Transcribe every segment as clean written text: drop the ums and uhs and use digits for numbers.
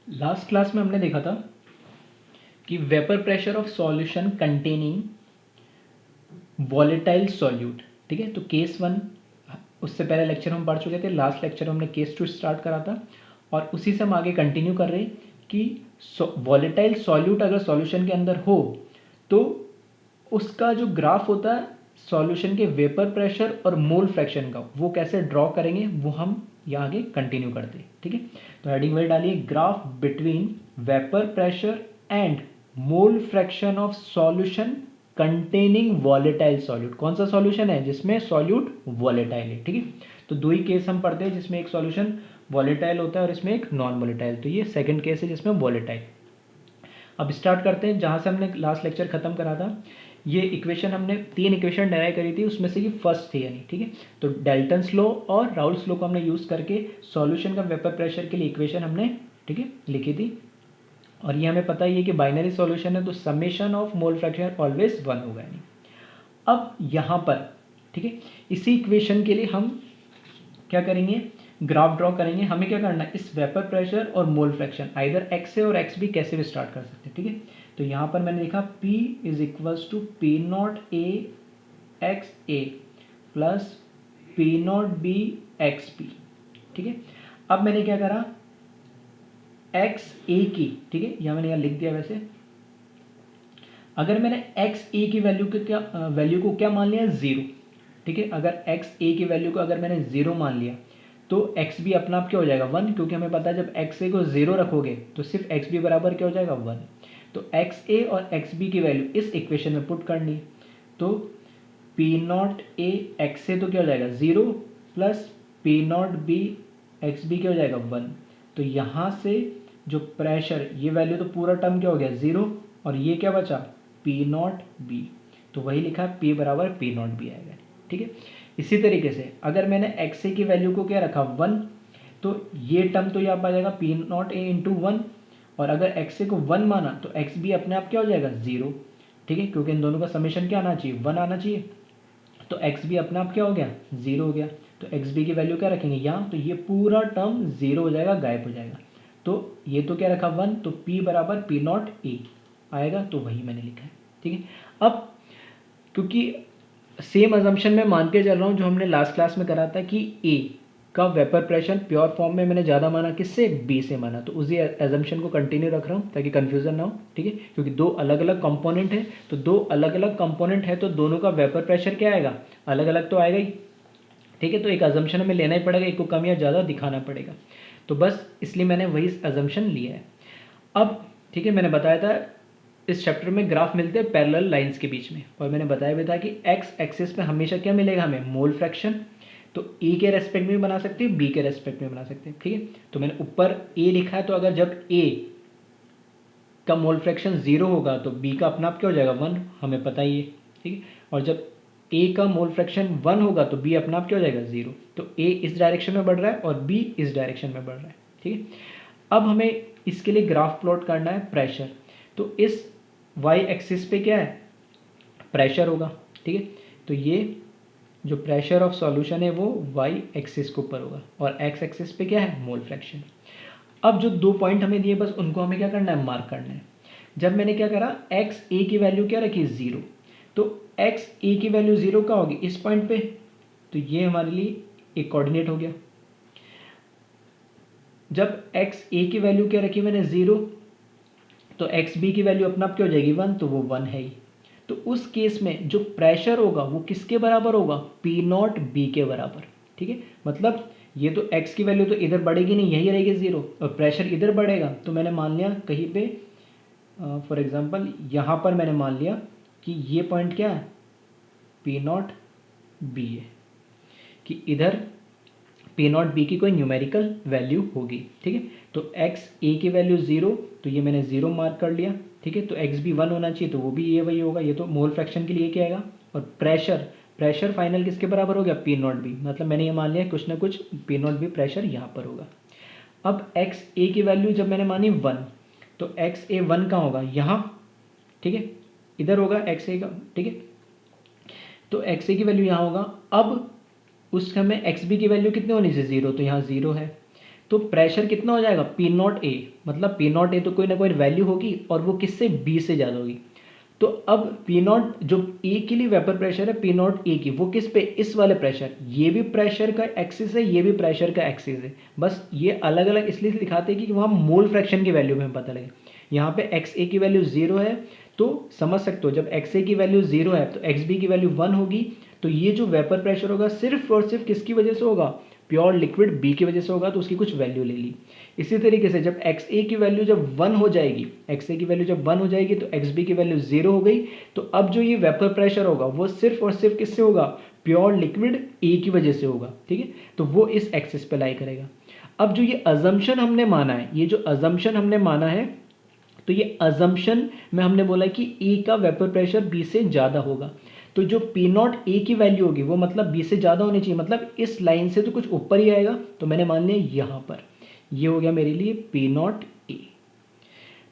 Last class में हमने देखा था कि vapour pressure of solution containing volatile solute, ठीक है। तो केस वन उससे पहले लेक्चर हम पढ़ चुके थे, लास्ट लेक्चर हमने केस टू स्टार्ट करा था और उसी से हम आगे कंटिन्यू कर रहे हैं कि वॉलेटाइल सॉल्यूट अगर सॉल्यूशन के अंदर हो तो उसका जो ग्राफ होता है सॉल्यूशन के वेपर प्रेशर और मोल फ्रैक्शन का, वो कैसे ड्रॉ करेंगे वो हम यहाँ आगे कंटिन्यू करते हैं, ठीक है। तो हेडिंग में डालिए graph between vapour pressure and mole fraction of solution containing volatile solute. कौन सा सॉल्यूशन है जिसमें सॉल्यूट वॉलेटाइल है, ठीक है। तो दो ही केस हम पढ़ते हैं जिसमें एक सॉल्यूशन वॉलेटाइल होता है और इसमें एक नॉन वॉलेटाइल। तो ये सेकंड केस है जिसमें वॉलेटाइल। अब स्टार्ट करते हैं जहाँ से हमने लास्ट लेक्चर खत्म करा था। ये इक्वेशन हमने 3 इक्वेशन डेराइव करी थी, उसमें से ये फर्स्ट थी यानी, ठीक है। तो डेल्टन्स लॉ और राउल्स लॉ को हमने यूज़ करके सॉल्यूशन का वेपर प्रेशर के लिए इक्वेशन हमने, ठीक है, लिखी थी। और ये हमें पता ही है कि बाइनरी सॉल्यूशन है तो summation of mole fraction always 1 होगा यानी। अब यहाँ पर, ठीक है, इसी इक्वेशन के लिए हम क्या करेंगे, ग्राफ ड्रॉ करेंगे। हमें क्या करना है, इस वेपर प्रेशर और मोल फ्रैक्शन आइदर एक्स से और एक्स बी कैसे भी स्टार्ट कर सकते हैं, ठीक है। तो यहाँ पर मैंने लिखा P is equals to P not A X A plus P not B X P, ठीक है। अब मैंने क्या करा, एक्स ए की, ठीक है, यहाँ मैंने यहाँ लिख दिया। वैसे अगर मैंने एक्स ए की वैल्यू को क्या मान लिया, 0, ठीक है। अगर एक्स ए की वैल्यू को अगर मैंने 0 मान लिया तो एक्स बी अपना आप क्या हो जाएगा 1, क्योंकि हमें पता है जब एक्स ए को 0 रखोगे तो सिर्फ एक्स बी बराबर क्या हो जाएगा 1। तो एक्स ए और एक्स बी की वैल्यू इस इक्वेशन में पुट करनी। तो P not A X A तो क्या हो जाएगा 0 plus P not B X B क्या हो जाएगा 1। तो यहाँ से जो प्रेशर, ये वैल्यू तो पूरा टर्म क्या हो गया 0 और ये क्या बचा पी नॉट बी। तो वही लिखा है P बराबर पी नॉट बी आएगा, ठीक है। इसी तरीके से अगर मैंने एक्स ए की वैल्यू को क्या रखा 1, तो ये टर्म तो यहाँ पर आ जाएगा पी नॉट ए इंटू 1। और अगर एक्स ए को 1 माना तो एक्स बी अपने आप क्या हो जाएगा 0, ठीक है, क्योंकि इन दोनों का समेशन क्या आना चाहिए 1 आना चाहिए। तो एक्स बी अपने आप क्या हो गया 0 हो गया। तो एक्स बी की वैल्यू क्या रखेंगे यहाँ, तो ये पूरा टर्म 0 हो जाएगा, गायब हो जाएगा। तो ये तो क्या रखा 1, तो P बराबर पी नॉट ए आएगा, तो वही मैंने लिखा है, ठीक है। अब क्योंकि सेम अजम्पशन मैं मान के चल रहा हूँ जो हमने लास्ट क्लास में करा था कि ए का वेपर प्रेशर प्योर फॉर्म में मैंने ज़्यादा माना, किससे बी से माना, तो उसी एजम्पशन को कंटिन्यू रख रहा हूँ ताकि कन्फ्यूजन ना हो, ठीक है। क्योंकि दो अलग अलग कंपोनेंट है तो दो अलग अलग कंपोनेंट है तो दोनों का वेपर प्रेशर क्या आएगा, अलग अलग तो आएगा ही, ठीक है। तो एक अजम्पशन हमें लेना ही पड़ेगा, एक को कम या ज़्यादा दिखाना पड़ेगा। तो बस इसलिए मैंने वही अजम्पशन लिया है। अब ठीक है, मैंने बताया था इस चैप्टर में ग्राफ मिलते हैं पैरेलल लाइंस के बीच में, और मैंने बताया भी था कि एक्स एक्सिस पे हमेशा क्या मिलेगा हमें, मोल फ्रैक्शन। तो ए के रेस्पेक्ट में भी बना सकते हैं, बी के रेस्पेक्ट में बना सकते हैं, ठीक है। तो मैंने ऊपर ए लिखा है, तो अगर जब ए का मोल फ्रैक्शन 0 होगा तो बी का अपना आप क्या हो जाएगा 1, हमें पता ही है, ठीक है। और जब ए का मोल फ्रैक्शन 1 होगा तो बी अपना आप क्या हो जाएगा 0। तो ए इस डायरेक्शन में बढ़ रहा है और बी इस डायरेक्शन में बढ़ रहा है, ठीक है। अब हमें इसके लिए ग्राफ प्लॉट करना है प्रेशर। तो इस वाई एक्सिस पे क्या है, प्रेशर होगा, ठीक है। तो ये जो प्रेशर ऑफ सॉल्यूशन है वो वाई एक्सिस के ऊपर होगा और एक्स एक्सिस पे क्या है, मोल फ्रैक्शन। अब जो 2 पॉइंट हमें दिए बस उनको हमें क्या करना है, मार्क करना है। जब मैंने क्या करा, एक्स ए की वैल्यू क्या रखी 0, तो एक्स ए की वैल्यू 0 का होगी इस पॉइंट पे, तो ये हमारे लिए एक कोऑर्डिनेट हो गया। जब एक्स ए की वैल्यू क्या रखी मैंने 0, तो एक्स बी की वैल्यू अपना आप क्या हो जाएगी 1, तो वो 1 है ही। तो उस केस में जो प्रेशर होगा वो किसके बराबर होगा, पी नॉट बी के बराबर, ठीक है। मतलब ये तो एक्स की वैल्यू तो इधर बढ़ेगी नहीं, यही रहेगी 0, और प्रेशर इधर बढ़ेगा। तो मैंने मान लिया कहीं पे फॉर एग्जांपल यहाँ पर मैंने मान लिया कि ये पॉइंट क्या है, पी नॉट बी है, कि इधर पी नॉट बी की कोई न्यूमेरिकल वैल्यू होगी, ठीक है। तो एक्स ए की वैल्यू 0, तो ये मैंने 0 मार्क कर लिया, ठीक है। तो एक्स भी 1 होना चाहिए, तो वो भी ये वही होगा, ये तो मोल फ्रैक्शन के लिए क्या आएगा। और प्रेशर फाइनल किसके बराबर हो गया, पी नॉट बी, मतलब मैंने ये मान लिया कुछ ना कुछ पी नॉट बी प्रेशर यहाँ पर होगा। अब एक्स ए की वैल्यू जब मैंने मानी 1, तो एक्स ए 1 कहाँ होगा, यहाँ, ठीक है, इधर होगा एक्स ए का, ठीक है। तो एक्स ए की वैल्यू यहाँ होगा। अब उस समय एक्स बी की वैल्यू कितनी होनी चाहिए 0, तो यहाँ 0 है। तो प्रेशर कितना हो जाएगा पी नॉट ए, मतलब पी नॉट ए तो कोई ना कोई वैल्यू होगी और वो किससे बी से ज़्यादा होगी। तो अब पी नॉट जो ए के लिए वेपर प्रेशर है पी नॉट ए की, वो किस पे, इस वाले प्रेशर, ये भी प्रेशर का एक्सिस है ये भी प्रेशर का एक्सिस है, बस ये अलग अलग इसलिए दिखाते हैं कि वहाँ मोल फ्रैक्शन की वैल्यू में पता लगे। यहाँ पे एक्स ए की वैल्यू 0 है तो समझ सकते हो जब एक्स ए की वैल्यू 0 है तो एक्स बी की वैल्यू 1 होगी। तो ये जो वेपर प्रेशर होगा सिर्फ और सिर्फ किसकी वजह से होगा, प्योर लिक्विड बी की वजह से होगा, तो उसकी कुछ वैल्यू ले ली। इसी तरीके से जब एक्स ए की वैल्यू जब 1 हो जाएगी, एक्स ए की वैल्यू जब 1 हो जाएगी तो एक्स बी की वैल्यू 0 हो गई। तो अब जो ये वेपर प्रेशर होगा वो सिर्फ और सिर्फ किससे होगा, प्योर लिक्विड ए की वजह से होगा, ठीक है। तो वो इस एक्सिस पे लाई करेगा। अब जो ये अजम्पशन हमने माना है, ये जो अजम्पशन हमने माना है, तो ये अजम्पशन में हमने बोला कि ए का वेपर प्रेशर बी से ज़्यादा होगा। तो जो पी नॉट ए की वैल्यू होगी वो मतलब बी से ज़्यादा होनी चाहिए, मतलब इस लाइन से तो कुछ ऊपर ही आएगा, तो मैंने मान लिया यहाँ पर ये हो गया मेरे लिए पी नॉट ए।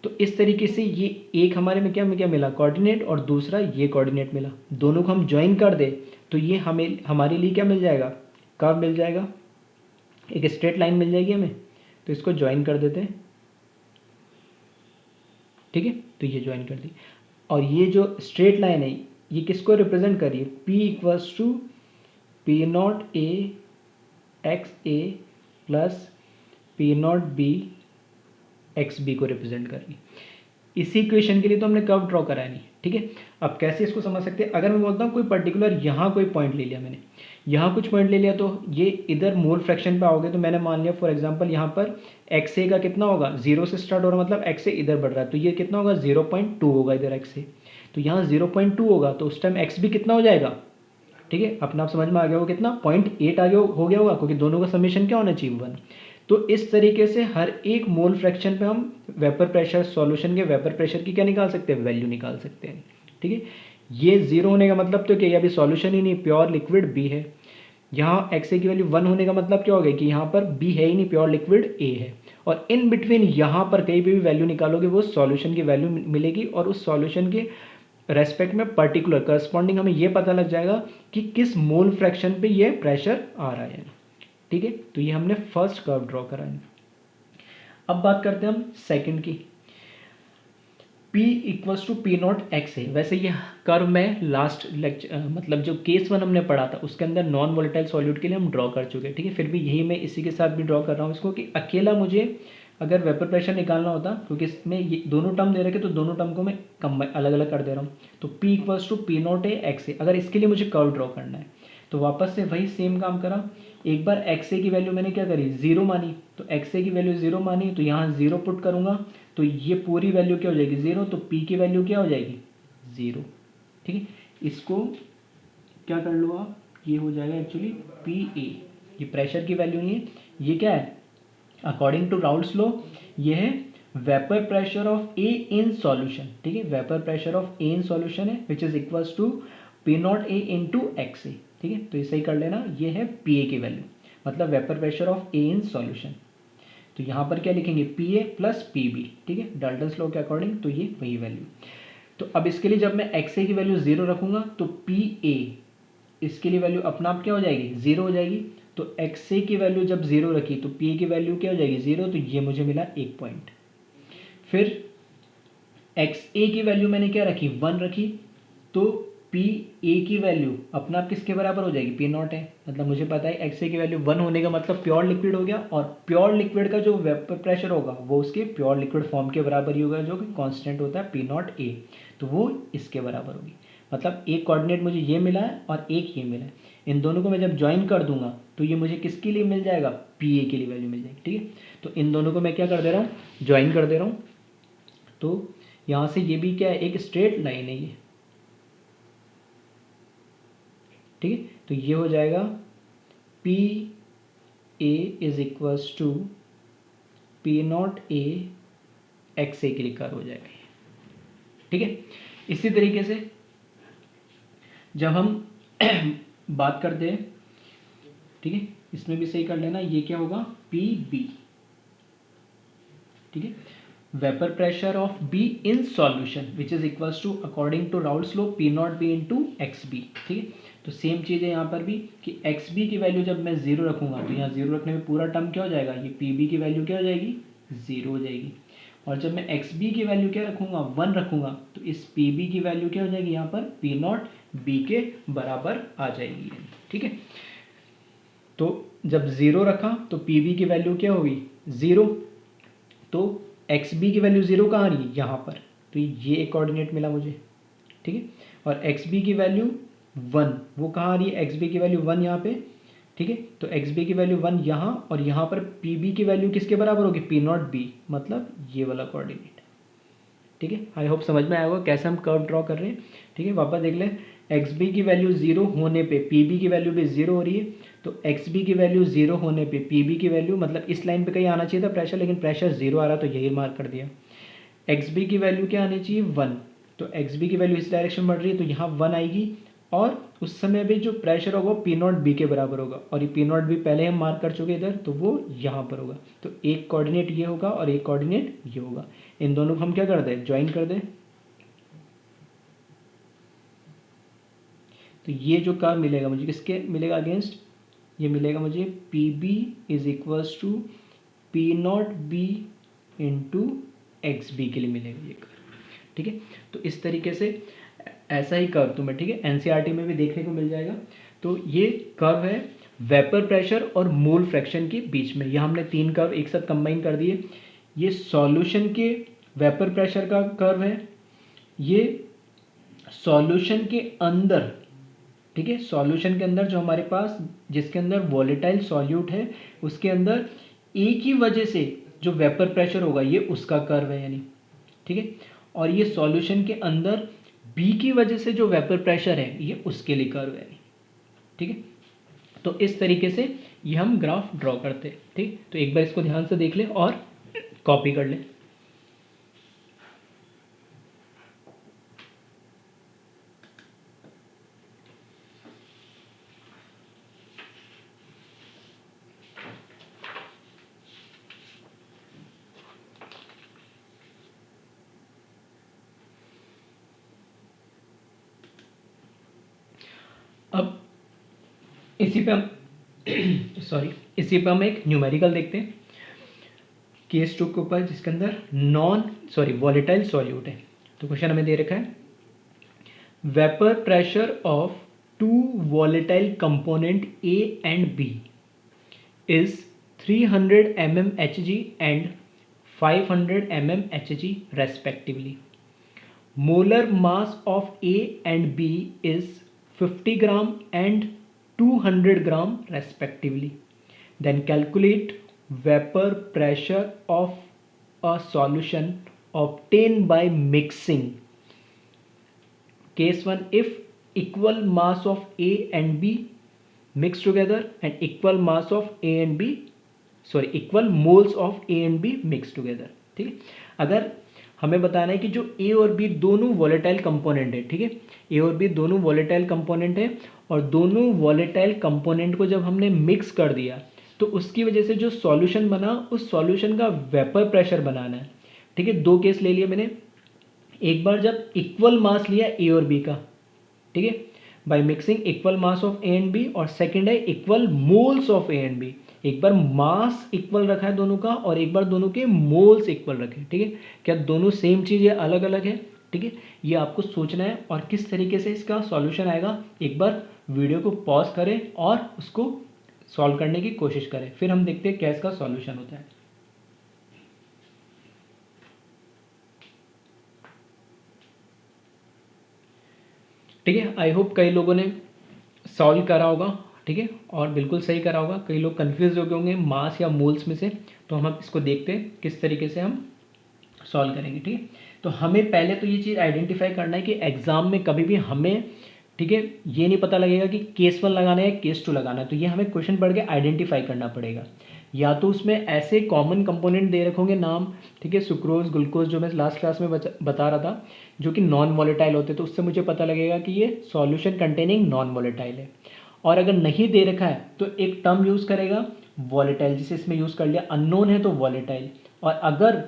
तो इस तरीके से ये एक हमारे में क्या मिला, कोऑर्डिनेट, और दूसरा ये कोऑर्डिनेट मिला, दोनों को हम ज्वाइन कर दे तो ये हमें हमारे लिए क्या मिल जाएगा, कर्व मिल जाएगा, एक स्ट्रेट लाइन मिल जाएगी हमें। तो इसको ज्वाइन कर देते हैं, ठीक है। तो ये ज्वाइन कर दी, और ये जो स्ट्रेट लाइन है ये किसको रिप्रेजेंट कर रही है, P equals to P not A X A plus P not B X B को रिप्रेजेंट कर रही है। इसी इक्वेशन के लिए तो हमने कर्व ड्रॉ करा नहीं, ठीक है। अब कैसे इसको समझ सकते हैं, अगर मैं बोलता हूँ कोई पर्टिकुलर यहाँ कोई पॉइंट ले लिया मैंने, यहाँ कुछ पॉइंट ले लिया तो ये इधर मोल फ्रैक्शन पे आओगे, तो मैंने मान लिया फॉर एग्जांपल यहाँ पर एक्स ए का कितना होगा, 0 से स्टार्ट हो रहा है, मतलब एक्स ए इधर बढ़ रहा है, तो ये कितना होगा 0.2 होगा इधर एक्स ए, तो यहाँ 0.2 होगा, तो उस टाइम एक्स भी कितना हो जाएगा, ठीक है। अपना आप समझ में आ गया होगा कितना, 0.8 आगे हो गया होगा, क्योंकि दोनों का समेशन क्या होना चाहिए 1। तो इस तरीके से हर एक मोल फ्रैक्शन पे हम वेपर प्रेशर, सॉल्यूशन के वेपर प्रेशर की क्या निकाल सकते हैं, वैल्यू निकाल सकते हैं, ठीक है। ये 0 होने का मतलब तो क्या, ये अभी सॉल्यूशन ही नहीं, प्योर लिक्विड बी है। यहाँ एक्स ए की वैल्यू 1 होने का मतलब क्या हो गया कि यहाँ पर बी है ही नहीं, प्योर लिक्विड ए है। और इन बिटवीन यहाँ पर कहीं भी वैल्यू निकालोगे वो सॉल्यूशन की वैल्यू मिलेगी, और उस सॉल्यूशन के रेस्पेक्ट में पर्टिकुलर करस्पॉन्डिंग हमें ये पता लग जाएगा कि किस मोल फ्रैक्शन पे ये प्रेशर आ रहा है, ठीक है। तो ये हमने फर्स्ट कर्व ड्रॉ करा है। अब बात करते हैं हम सेकंड की, P equals to P not X है। वैसे ये कर्व में लास्ट लेक्चर मतलब जो केस 1 हमने पढ़ा था उसके अंदर नॉन वोलेटाइल सॉल्यूट के लिए हम ड्रॉ कर चुके हैं, ठीक है। फिर भी यही मैं इसी के साथ भी ड्रॉ कर रहा हूँ इसको, कि अकेला मुझे अगर वेपर प्रेशर निकालना होता, क्योंकि इसमें ये दोनों टर्म दे रखे तो दोनों टर्म को मैं अलग अलग कर दे रहा हूँ। तो P equals to P not A X A, अगर इसके लिए मुझे कर्व ड्रॉ करना है तो वापस से वही सेम काम करा। एक बार एक्स ए की वैल्यू मैंने क्या करी, 0 मानी, तो एक्स ए की वैल्यू 0 मानी, तो यहाँ 0 पुट करूँगा तो ये पूरी वैल्यू क्या हो जाएगी 0, तो P की वैल्यू क्या हो जाएगी 0, ठीक है। इसको क्या कर लो आप, ये हो जाएगा एक्चुअली पी ए, ये प्रेशर की वैल्यू नहीं है, ये क्या है, अकॉर्डिंग टू राउल्ट्स लॉ ये है vapour pressure of A in solution, ठीक है। Vapour pressure of A in solution है which is equals to P not A into X A, ठीक है। तो इसे ही कर लेना, ये है पी ए की वैल्यू, मतलब vapour pressure of A in solution. तो यहाँ पर क्या लिखेंगे, P A plus P B, ठीक है, डाल्टन्स लॉ के अकॉर्डिंग, तो ये वही वैल्यू। तो अब इसके लिए जब मैं एक्स ए की वैल्यू 0 रखूंगा तो पी ए इसके लिए वैल्यू अपना आप क्या हो जाएगी 0 हो जाएगी। तो एक्स ए की वैल्यू जब 0 रखी तो पी ए की वैल्यू क्या हो जाएगी 0, तो ये मुझे मिला 1 पॉइंट। फिर एक्स ए की वैल्यू मैंने क्या रखी 1 रखी, तो पी ए की वैल्यू अपना आप किसके बराबर हो जाएगी, पी नॉट है, मतलब मुझे पता है एक्स ए की वैल्यू 1 होने का मतलब प्योर लिक्विड हो गया, और प्योर लिक्विड का जो वेपर प्रेशर होगा वो उसके प्योर लिक्विड फॉर्म के बराबर ही होगा जो कि कांस्टेंट होता है पी नॉट ए, तो वो इसके बराबर होगी। मतलब एक कोऑर्डिनेट मुझे ये मिला है और एक ये मिला है, इन दोनों को मैं जब ज्वाइन कर दूंगा तो ये मुझे किसके लिए मिल जाएगा, पी ए के लिए वैल्यू मिल जाएगी, ठीक है। तो इन दोनों को मैं क्या कर दे रहा हूँ, ज्वाइन कर दे रहा हूँ। तो यहाँ से ये भी क्या है, एक स्ट्रेट लाइन है ये, ठीक है। तो ये हो जाएगा P A is equals to P not A X A के लिए कर्व हो जाएगा, ठीक है। इसी तरीके से जब हम बात करते हैं, ठीक है, इसमें भी सही कर लेना, ये क्या होगा पी बी, ठीक है। Vapour pressure of B in solution which is equals to according to Raoult's law P not B into x B. ठीक है, तो सेम चीज़ है यहाँ पर भी कि एक्स बी की वैल्यू जब मैं जीरो रखूँगा तो यहाँ जीरो रखने में पूरा टर्म क्या हो जाएगा, ये पी बी की वैल्यू क्या हो जाएगी, जीरो हो जाएगी। और जब मैं एक्स बी की वैल्यू क्या रखूँगा, वन रखूँगा, तो इस पी बी की वैल्यू क्या हो जाएगी यहाँ पर, पी नॉट बी के बराबर आ जाएगी। ठीक है, तो जब ज़ीरो रखा तो पी बी की वैल्यू क्या होगी, ज़ीरो, तो एक्स बी की वैल्यू ज़ीरो कहाँ आ रही है, यहाँ पर, तो ये एक कोऑर्डिनेट मिला मुझे। ठीक है, और एक्स बी की वैल्यू वन, वो कहाँ आ रही है, एक्स बी की वैल्यू वन यहाँ पे। ठीक है, तो एक्स बी की वैल्यू वन यहाँ, और यहाँ पर पी बी की वैल्यू किसके बराबर होगी, पी नॉट बी, मतलब ये वाला कोऑर्डिनेट। ठीक है, आई होप समझ में आया होगा कैसे हम कर्व ड्रॉ कर रहे हैं। ठीक है, वापस देख लें, एक्स बी की वैल्यू जीरो होने पे पी बी की वैल्यू भी जीरो हो रही है, तो एक्स बी की वैल्यू जीरो होने पे पी बी की वैल्यू, मतलब इस लाइन पे कहीं आना चाहिए था प्रेशर, लेकिन प्रेशर जीरो आ रहा, तो यही मार्क कर दिया। एक्स बी की वैल्यू क्या आनी चाहिए, वन, तो एक्स बी की वैल्यू इस डायरेक्शन बढ़ रही है तो यहाँ वन आएगी, और उस समय भी जो प्रेशर होगा वो पी नॉट बी के बराबर होगा, और ये पी नॉट बी पहले हम मार्क कर चुके इधर, तो वो यहाँ पर होगा। तो एक कोऑर्डिनेट ये होगा और एक कोऑर्डिनेट ये होगा, इन दोनों को हम क्या कर दें, ज्वाइन कर दें। तो ये जो कर्व मिलेगा मुझे किसके मिलेगा अगेंस्ट, ये मिलेगा मुझे P B is equals to P not B into x B के लिए मिलेगा ये कर्व। ठीक है, तो इस तरीके से ऐसा ही कर्व तुम्हें, ठीक है, एनसीईआरटी में भी देखने को मिल जाएगा। तो ये कर्व है वेपर प्रेशर और मोल फ्रैक्शन के बीच में, यह हमने तीन कर्व एक साथ कंबाइन कर दिए। ये सॉल्यूशन के वेपर प्रेशर का कर्व है, ये सॉल्यूशन के अंदर, ठीक है, सॉल्यूशन के अंदर जो हमारे पास जिसके अंदर वॉलेटाइल सॉल्यूट है उसके अंदर एक ही वजह से जो वेपर प्रेशर होगा ये उसका कर्व है यानी। ठीक है, और ये सॉल्यूशन के अंदर बी की वजह से जो वेपर प्रेशर है ये उसके लिए कर्व है। ठीक है, तो इस तरीके से ये हम ग्राफ ड्रॉ करते हैं। ठीक, तो एक बार इसको ध्यान से देख लें और कॉपी कर लें। अब इसी पे हम इसी पे हम एक न्यूमेरिकल देखते हैं केस टू के ऊपर, जिसके अंदर वॉलेटाइल सॉल्यूट है। तो क्वेश्चन हमें दे रखा है, vapour pressure of two volatile component A and B is 300 mm Hg and 500 mm Hg respectively. Molar mass of A and B is 50 gram and 200 gram respectively. Then calculate vapor pressure of a solution obtained by mixing. Case 1, if equal mass of A and B mixed together and equal mass of A and B equal moles of A and B mixed together. ठीक है, अगर हमें बताना है कि जो ए और B दोनों वॉलेटाइल कंपोनेंट है, ठीक है, ए और बी दोनों वॉलेटाइल कंपोनेंट है, और दोनों वॉलेटाइल कंपोनेंट को जब हमने मिक्स कर दिया तो उसकी वजह से जो सॉल्यूशन बना उस सॉल्यूशन का वेपर प्रेशर बनाना है। ठीक है, दो केस ले लिए मैंने, एक बार जब इक्वल मास लिया ए और बी का, ठीक है, by mixing equal mass of A and B, और सेकंड है equal moles of A and B. एक बार मास इक्वल रखा है दोनों का और एक बार दोनों के मोल्स इक्वल रखे। ठीक है, क्या दोनों सेम चीज़ है, अलग अलग है? ठीक है, ये आपको सोचना है, और किस तरीके से इसका सॉल्यूशन आएगा एक बार वीडियो को पॉज करें और उसको सॉल्व करने की कोशिश करें, फिर हम देखते हैं क्या इसका सॉल्यूशन होता है। ठीक है, आई होप कई लोगों ने सॉल्व करा होगा, ठीक है, और बिल्कुल सही करा होगा। कई लोग कंफ्यूज हो गए होंगे मास या मोल्स में से, तो हम अब इसको देखते हैं किस तरीके से हम सॉल्व करेंगे। ठीक है, तो हमें पहले तो ये चीज़ आइडेंटिफाई करना है कि एग्जाम में कभी भी हमें, ठीक है, ये नहीं पता लगेगा कि केस 1 लगाना है या केस 2 लगाना है, तो ये हमें क्वेश्चन पढ़ के आइडेंटिफाई करना पड़ेगा। या तो उसमें ऐसे कॉमन कंपोनेंट दे रखे होंगे नाम, ठीक है, सुक्रोज, ग्लूकोज, जो मैं लास्ट क्लास में बता रहा था, जो कि नॉन वॉलेटाइल होते, तो उससे मुझे पता लगेगा कि ये सॉल्यूशन कंटेनिंग नॉन वॉलेटाइल है। और अगर नहीं दे रखा है तो एक टर्म यूज़ करेगा वॉलेटाइल, जिसे इसमें यूज़ कर लिया, अननोन है तो वॉलेटाइल। और अगर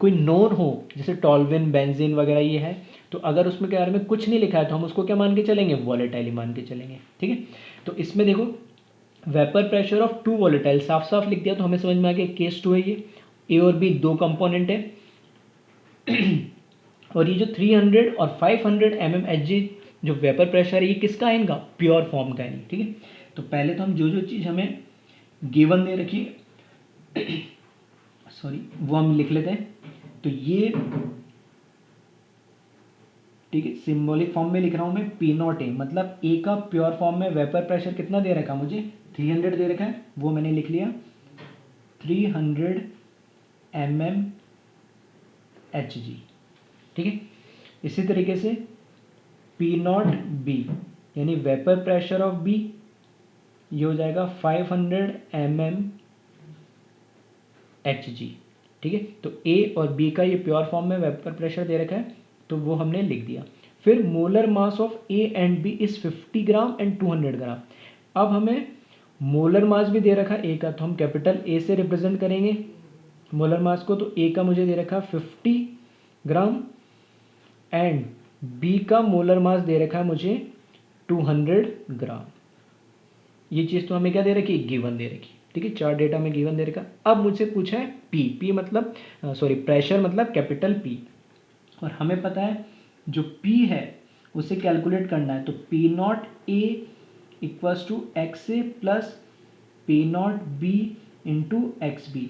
कोई नोन हो, जैसे टॉल्विन, बेंजीन वगैरह ये है, तो अगर उसमें के बारे में कुछ नहीं लिखा है तो हम उसको क्या मान के चलेंगे, वॉलेटाइल ही मान के चलेंगे। ठीक है, तो इसमें देखो vapour pressure of two volatile साफ साफ लिख दिया तो हमें समझ में आ गया केस 2 है ये। ए और बी दो कंपोनेंट है और ये जो 300 और 500 mmHg जो वेपर प्रेशर है ये किसका है, इनका प्योर फॉर्म का है नहीं। ठीक है, तो पहले तो हम जो जो चीज़ हमें गिवन दे रखी सॉरी वो हम लिख लेते हैं। तो ये ठीक है, सिंबॉलिक फॉर्म में लिख रहा हूँ मैं पी नॉट ए, मतलब ए का प्योर फॉर्म में वेपर प्रेशर कितना दे रखा मुझे, 300 दे रखा है, वो मैंने लिख लिया 300 mmHg। ठीक है, इसी तरीके से पी नॉट बी यानी वेपर प्रेशर ऑफ बी ये हो जाएगा 500 mmHg। ठीक है, तो ए और बी का ये प्योर फॉर्म में वेपर प्रेशर दे रखा है तो वो हमने लिख दिया। फिर molar mass of A and B is 50 gram and 200 gram. अब हमें मोलर मास भी दे रखा ए का, तो हम कैपिटल ए से रिप्रेजेंट करेंगे मोलर मास को। तो ए का मुझे दे रखा 50 ग्राम एंड बी का मोलर मास दे रखा है मुझे 200 ग्राम। ये चीज़ तो हमें क्या दे रखी, गिवन दे रखी। ठीक है, चार डेटा में गिवन दे रखा। अब मुझसे पूछा है पी मतलब सॉरी प्रेशर मतलब कैपिटल पी, और हमें पता है जो P है उसे कैलकुलेट करना है। तो P not A equals to x A plus P not B into x B.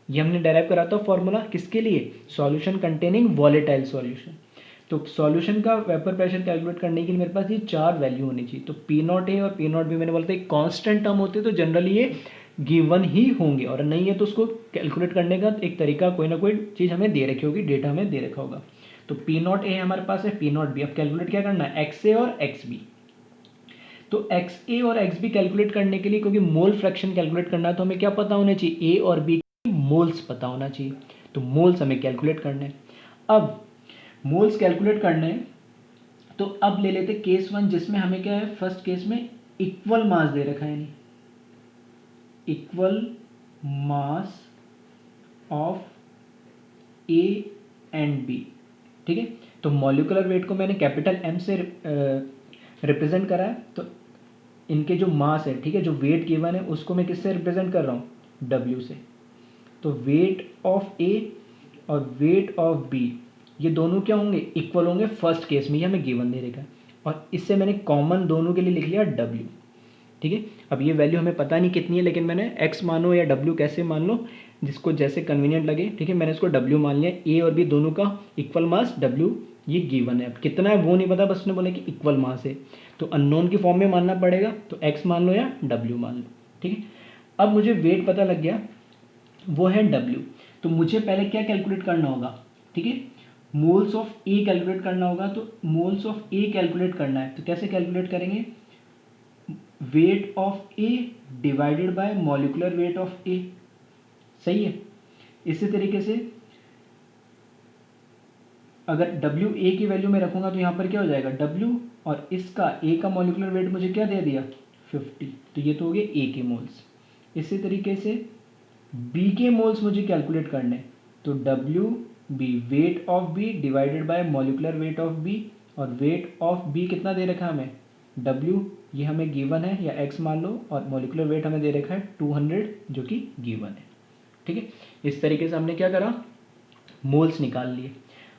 ये हमने डेराइव करा था फॉर्मूला किसके लिए, सॉल्यूशन कंटेनिंग वॉलेटाइल सॉल्यूशन। तो सॉल्यूशन का वेपर प्रेशर कैलकुलेट करने के लिए मेरे पास ये चार वैल्यू होनी चाहिए। तो P नॉट ए और P नॉट बी मैंने बोला था कॉन्स्टेंट टर्म होते तो जनरली ये गिवन ही होंगे, और नहीं है तो उसको कैलकुलेट करने का एक तरीका कोई ना कोई चीज़ हमें दे रखी होगी, डेटा हमें दे रखा होगा। तो पी नॉट ए हमारे पास है, पी नॉट बी। अब कैलकुलेट क्या करना है, एक्स ए और एक्स बी। तो एक्स ए और एक्स बी कैलकुलेट करने के लिए, क्योंकि मोल फ्रैक्शन कैलकुलेट करना है तो हमें क्या पता होना चाहिए, ए और बी की मोल्स पता होना चाहिए। तो मोल्स हमें कैलकुलेट करने हैं। अब मोल्स कैलकुलेट करने हैं तो अब ले लेते केस 1 जिसमें हमें क्या है, फर्स्ट केस में इक्वल मास दे रखा है, equal mass of A and B. ठीक है, तो मॉलिक्यूलर वेट को मैंने कैपिटल एम से रिप्रेजेंट करा है। तो इनके जो मास है, ठीक है, जो वेट गिवन है उसको मैं किससे रिप्रेजेंट कर रहा हूँ, डब्ल्यू से। तो वेट ऑफ ए और वेट ऑफ बी ये दोनों क्या होंगे, इक्वल होंगे फर्स्ट केस में, ये हमें गिवन दे रखा है। और इससे मैंने कॉमन दोनों के लिए लिख लिया डब्ल्यू। ठीक है, अब ये वैल्यू हमें पता नहीं कितनी है, लेकिन मैंने x मानो या w कैसे मान लो, जिसको जैसे कन्वीनियंट लगे। ठीक है, मैंने इसको w मान लिया। a और b दोनों का इक्वल मास w ये गिवन है। अब कितना है वो नहीं पता, बस उसने बोला कि इक्वल मास है, तो अननोन की फॉर्म में मानना पड़ेगा। तो x मान लो या w मान लो। ठीक है, अब मुझे वेट पता लग गया, वो है w। तो मुझे पहले क्या कैलकुलेट करना होगा, ठीक है, मोल्स ऑफ ए कैलकुलेट करना होगा। तो मोल्स ऑफ ए कैलकुलेट करना है तो कैसे कैलकुलेट करेंगे, weight of A divided by molecular weight of A. सही है, इसी तरीके से अगर डब्ल्यू ए की वैल्यू में रखूंगा तो यहां पर क्या हो जाएगा, डब्ल्यू और इसका ए का मॉलिक्यूलर वेट मुझे क्या दे दिया 50, तो ये तो हो गए ए के मोल्स। इसी तरीके से बी के मोल्स मुझे कैलकुलेट करने, तो W B weight of B divided by molecular weight of B, और वेट ऑफ बी कितना दे रखा है हमें, डब्ल्यू ये हमें गिवन है या एक्स मान लो, और मॉलिक्यूलर वेट हमें दे रखा है 200 जो कि गिवन है। ठीक है, इस तरीके से हमने क्या करा, मोल्स निकाल लिए।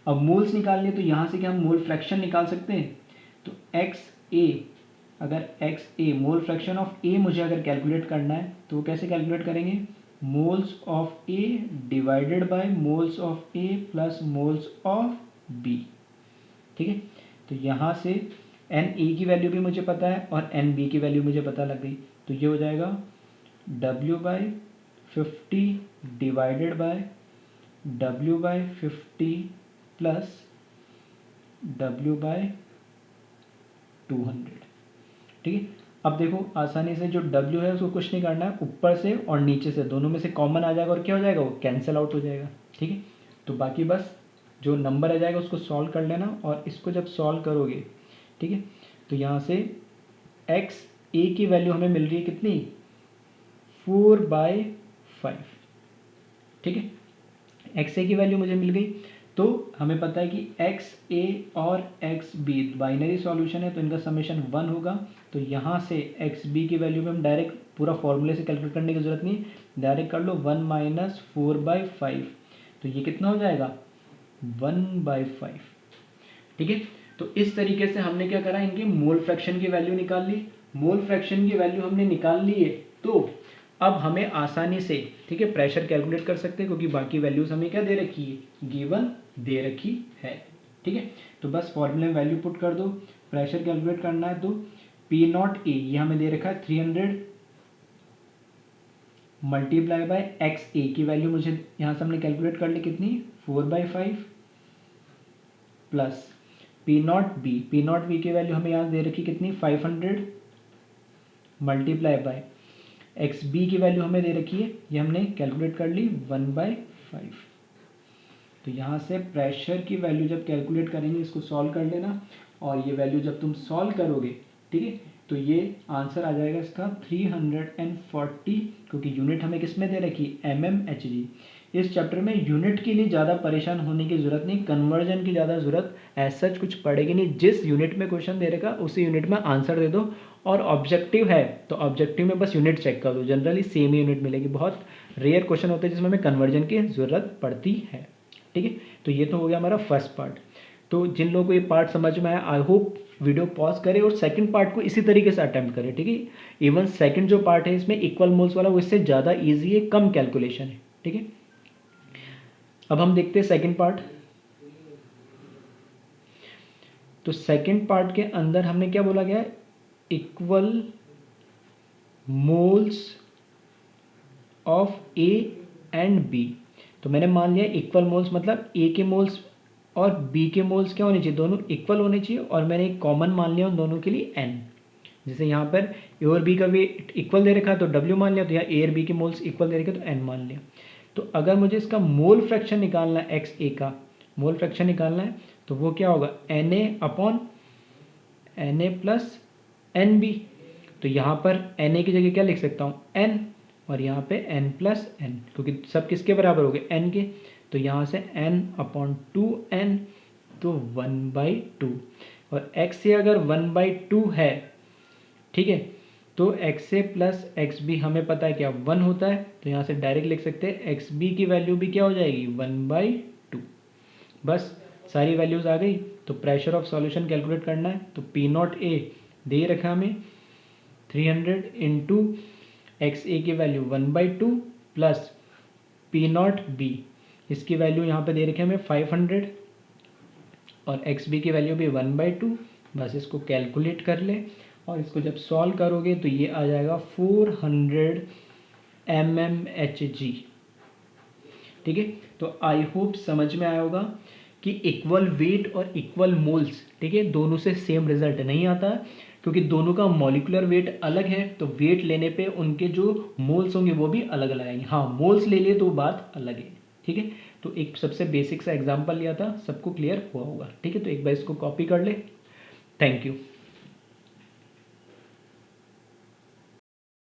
अब मोल्स निकाल लिए तो यहाँ से क्या हम मोल फ्रैक्शन निकाल सकते हैं। तो एक्स ए, अगर X A mole fraction of A मुझे अगर कैलकुलेट करना है तो वो कैसे कैलकुलेट करेंगे, moles of A divided by moles of A plus moles of B. ठीक है, तो यहाँ से एन ए की वैल्यू भी मुझे पता है और एन बी की वैल्यू मुझे पता लग गई। तो ये हो जाएगा W by 50 divided by W by 50 plus W by 200। ठीक है, अब देखो आसानी से जो W है उसको कुछ नहीं करना है, ऊपर से और नीचे से दोनों में से कॉमन आ जाएगा और क्या हो जाएगा, वो कैंसिल आउट हो जाएगा। ठीक है, तो बाकी बस जो नंबर आ जाएगा उसको सॉल्व कर लेना, और इसको जब सॉल्व करोगे, ठीक है, तो यहाँ से एक्स ए की वैल्यू हमें मिल रही है कितनी, 4/5। ठीक है, एक्स ए की वैल्यू मुझे मिल गई। तो हमें पता है कि एक्स ए और एक्स बी बाइनरी सॉल्यूशन है, तो इनका समेशन 1 होगा। तो यहाँ से एक्स बी की वैल्यू में हम डायरेक्ट पूरा फॉर्मूले से कैलकुलेट करने की ज़रूरत नहीं, डायरेक्ट कर लो 1 माइनस 4/5। तो ये कितना हो जाएगा 1/5। ठीक है, तो इस तरीके से हमने क्या करा, इनकी मोल फ्रैक्शन की वैल्यू निकाल ली। मोल फ्रैक्शन की वैल्यू हमने निकाल ली है, तो अब हमें आसानी से, ठीक है, प्रेशर कैलकुलेट कर सकते हैं, क्योंकि बाकी वैल्यूज हमें क्या दे रखी है, गिवन दे रखी है। ठीक है, तो बस फॉर्मूले में वैल्यू पुट कर दो। प्रेशर कैलकुलेट करना है तो पी नॉट ए ये हमें दे रखा है 300 मल्टीप्लाई बाय एक्स ए की वैल्यू मुझे यहाँ से हमने कैलकुलेट कर ली कितनी 4/5 प्लस पी नॉट बी की वैल्यू हमें यहाँ दे रखी कितनी 500 मल्टीप्लाई बाय एक्स बी की वैल्यू हमें दे रखी है, ये हमने कैलकुलेट कर ली 1/5। तो यहाँ से प्रेशर की वैल्यू जब कैलकुलेट करेंगे, इसको सॉल्व कर लेना, और ये वैल्यू जब तुम सॉल्व करोगे, ठीक है, तो ये आंसर आ जाएगा इसका 340, क्योंकि यूनिट हमें किस में दे रखी mmHg। इस चैप्टर में यूनिट के लिए ज़्यादा परेशान होने की ज़रूरत नहीं, कन्वर्जन की ज़्यादा ज़रूरत एज सच कुछ पड़ेगी नहीं। जिस यूनिट में क्वेश्चन दे रखा उसी यूनिट में आंसर दे दो, और ऑब्जेक्टिव है तो ऑब्जेक्टिव में बस यूनिट चेक कर दो, जनरली सेम यूनिट मिलेगी। बहुत रेयर क्वेश्चन होते हैं जिसमें हमें कन्वर्जन की ज़रूरत पड़ती है। ठीक है, तो ये तो हो गया हमारा फर्स्ट पार्ट। तो जिन लोगों को ये पार्ट समझ में आया, आई होप वीडियो पॉज करें और सेकंड पार्ट को इसी तरीके से अटेम्प्ट करें। ठीक है, इवन सेकंड जो पार्ट है इसमें इक्वल मोल्स वाला, वो इससे ज़्यादा इजी है, कम कैलकुलेशन है। ठीक है, अब हम देखते हैं सेकंड पार्ट। तो सेकंड पार्ट के अंदर हमने क्या बोला गया है, equal moles of A and B. तो मैंने मान लिया इक्वल मोल्स मतलब ए के मोल्स और बी के मोल्स क्या होने चाहिए, दोनों इक्वल होने चाहिए, और मैंने एक कॉमन मान लिया उन दोनों के लिए n। जैसे यहाँ पर ए और बी का वेट इक्वल दे रखा है तो w मान लिया, तो यहाँ ए और बी के मोल्स इक्वल दे रखे तो n मान लिया। तो अगर मुझे इसका मोल फ्रैक्शन निकालना है, एक्स ए का मोल फ्रैक्शन निकालना है, तो वो क्या होगा Na प्लस NB। तो यहाँ पर Na की जगह क्या लिख सकता हूँ n, और यहाँ पे n प्लस n, क्योंकि सब किसके बराबर हो गए n के। तो यहाँ से n/2n, तो 1/2, और x से अगर 1/2 है, ठीक है, तो x a plus x B हमें पता है क्या 1 होता है, तो यहाँ से डायरेक्ट लिख सकते हैं एक्स बी की वैल्यू भी क्या हो जाएगी 1/2। बस सारी वैल्यूज आ गई। तो प्रेशर ऑफ सॉल्यूशन कैलकुलेट करना है, तो पी नॉट ए दे रखा हमें 300 इंटू एक्स ए की value 1/2 plus P not B, इसकी वैल्यू यहाँ पे दे रखी है हमें 500, और एक्स बी की वैल्यू भी 1/2। बस इसको कैलकुलेट कर ले, और इसको जब सॉल्व करोगे तो ये आ जाएगा 400 mmHg। ठीक है, तो आई होप समझ में आया होगा कि इक्वल वेट और इक्वल मोल्स, ठीक है, दोनों से सेम रिजल्ट नहीं आता, क्योंकि दोनों का मॉलिक्यूलर वेट अलग है, तो वेट लेने पे उनके जो मोल्स होंगे वो भी अलग अलग आएंगे। हाँ, मोल्स ले लिए तो बात अलग है। ठीक है, तो एक सबसे बेसिक सा एग्जांपल लिया था, सबको क्लियर हुआ होगा। ठीक है, तो एक बार इसको कॉपी कर ले। Thank you.